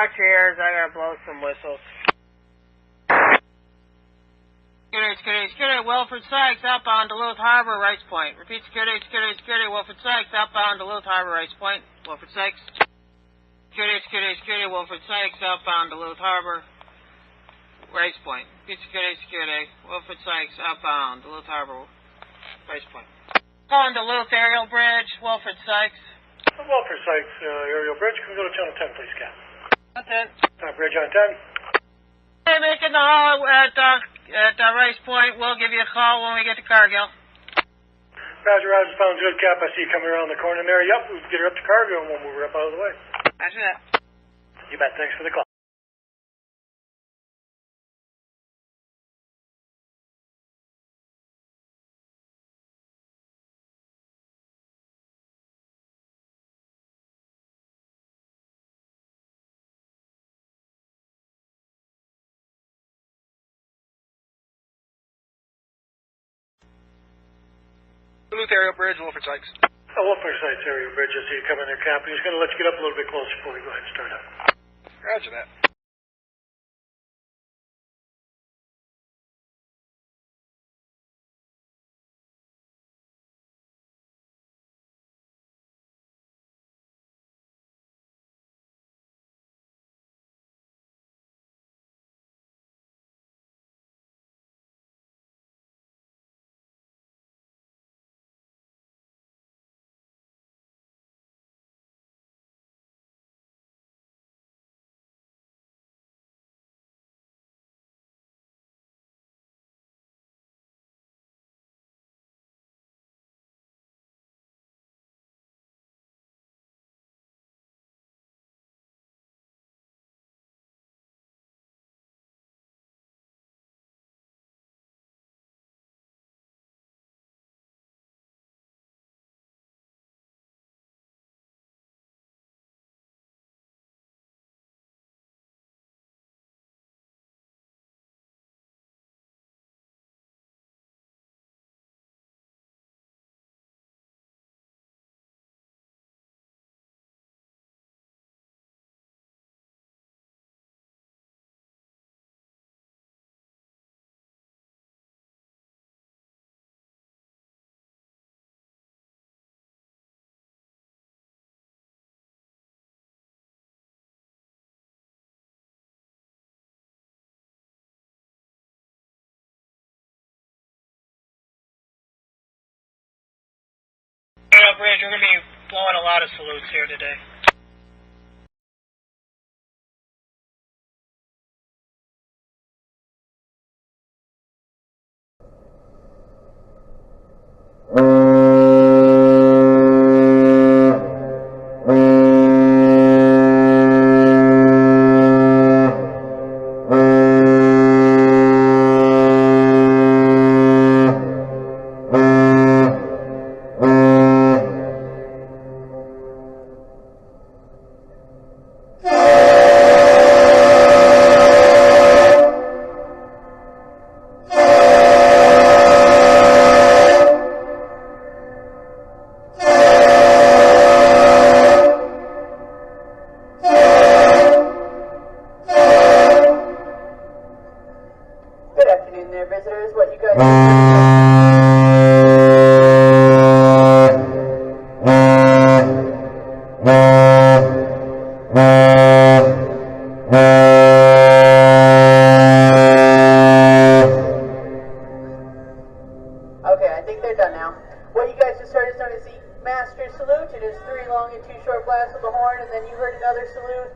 Watch your ears, I gotta blow some whistles. Security, Wilfred Sykes, outbound Duluth Harbor, Rice Point. Repeat, security, Wilfred Sykes, outbound Duluth Harbor, Rice Point. Wilfred Sykes. Security, Wilfred Sykes, outbound Duluth Harbor, Rice Point. Repeat, security, Wilfred Sykes, outbound Duluth Harbor, Rice Point. Calling Duluth Aerial Bridge, Wilfred Sykes. Wilfred Sykes, Aerial Bridge, can we go to channel 10, please, Cap? On 10. Bridge on 10. Hey, making the haul at Rice Point. We'll give you a call when we get to Cargill. Roger, sounds good, Cap. I see you coming around the corner there. Yep, we'll get her up to Cargill and we'll move her up out of the way. Roger that. You bet. Thanks for the call. Duluth Aerial Bridge, Wilfred Sykes. Wilfred Sykes, Aerial Bridge. I see you coming there, Cap. He's going to let you get up a little bit closer before we go ahead and start up. Roger that. Aerial Bridge, we're going to be blowing a lot of salutes here today. Visitors, what you guys Okay, I think they're done now. What you guys just heard is known as the Master Salute. It is 3 long and 2 short blasts of the horn, and then you heard another salute.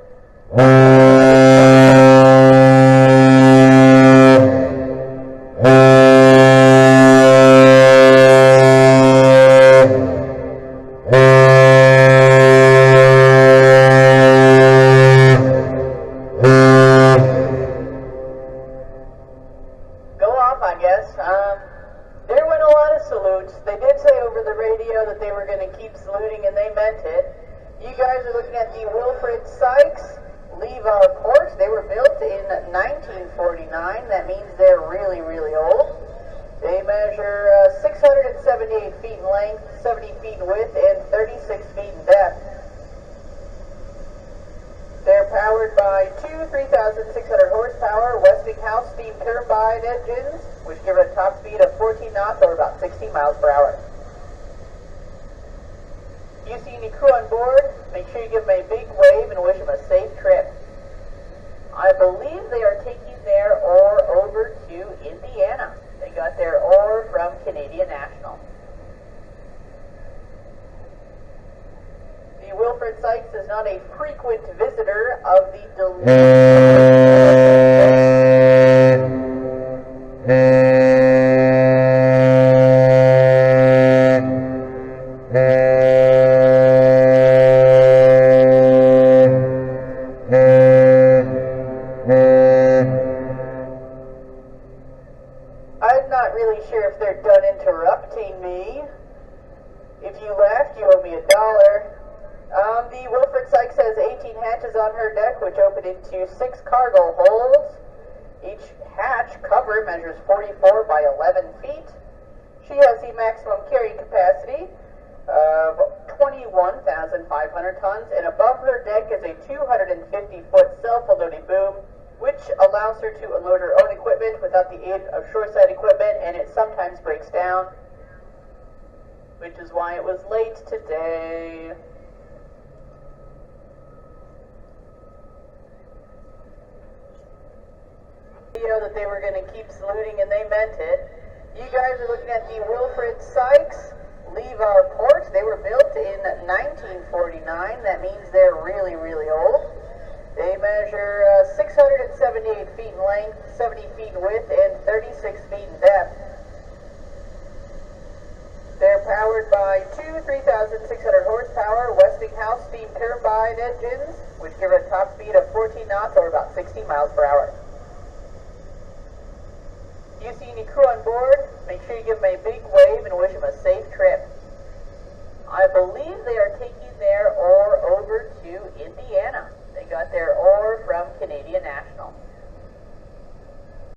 There went a lot of salutes. They did say over the radio that they were going to keep saluting, and they meant it. You guys are looking at the Wilfred Sykes leave our port. They were built in 1949. That means they're really, really old. They measure 678 feet in length, 70 feet in width, and 36 feet in depth. They're powered by 3,600 horsepower Westinghouse steam turbine engines, which give it a top speed of 14 knots or about 16 miles per hour. If you see any crew on board, make sure you give them a big wave and wish them a safe trip. I believe they are taking their ore over to Indiana. They got their ore from Canadian National. The Wilfred Sykes is not a frequent visitor of the Duluth. I'm not really sure if they're done interrupting me. If you left, you owe me $1. The Wilfred Sykes has 18 hatches on her deck, which open into 6 cargo holds. Each hatch cover measures 44 by 11 feet. She has the maximum carrying capacity of 21,500 tons, and above her deck is a 250-foot self-loading boom, which allows her to unload her own equipment without the aid of shoreside equipment, and it sometimes breaks down, which is why it was late today. That they were going to keep saluting, and they meant it. You guys are looking at the Wilfred Sykes leave our port. They were built in 1949. That means they're really, really old. They measure 678 feet in length, 70 feet in width, and 36 feet in depth. They're powered by two 3,600 horsepower Westinghouse steam turbine engines, which give it a top speed of 14 knots or about 16 miles per hour. If you see any crew on board, make sure you give them a big wave and